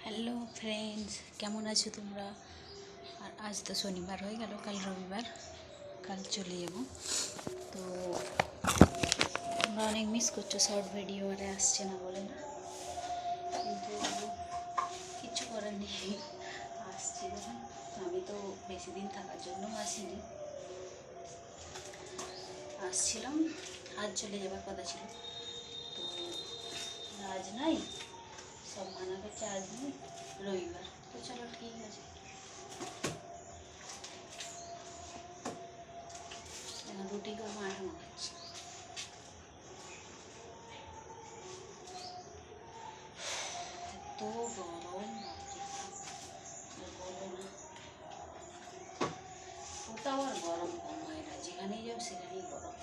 Hello friends, কেমন আছো তোমরা? আর আজ তো শনিবার হয়ে গেল, কাল রবিবার, কাল চলে যাব। তো তোমরা অনেক মিস করছো, শর্ট ভিডিও আরে আসছে না বলে না, কিন্তু কিছু করার নেই, আসছে যখন। আমি তো বেশি দিন থাকার জন্য আসিনি, আসছিলাম, আজ চলে যাবার কথা ছিল। তো আজ নাই, সব মানা করছে আজ নেই, রবিবার। তো চলো ঠিক আছে, রুটি করবো, আটা মাখাচ্ছি। এত গরম, বলো না। কোথাও আর গরম কম হয় না, যেখানেই যাও সেখানেই গরম।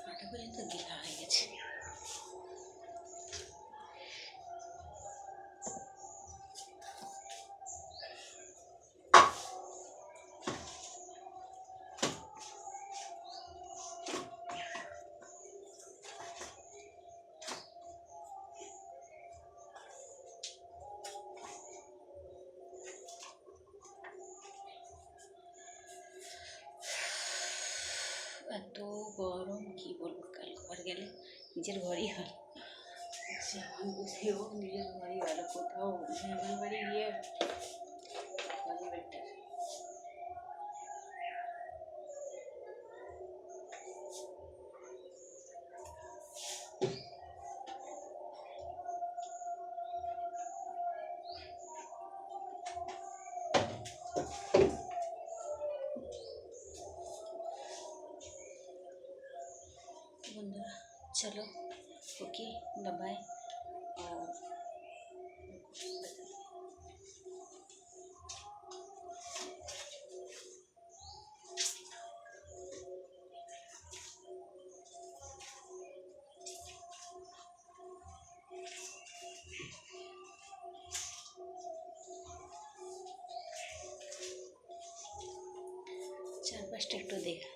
ফাটা পর্যন্ত গেলা হয়ে গেছে। এত গরম কি বলবো, কাল ঘর গেলে নিজের ঘরই হয়, সেমন বসেও নিজের ঘরই ভালো, কোথাও মেহমান বাড়ি গিয়ে ঘরই বেটার। বন্ধুরা চলো, ওকে, বাই। और চারপাশটা একটু দেখা।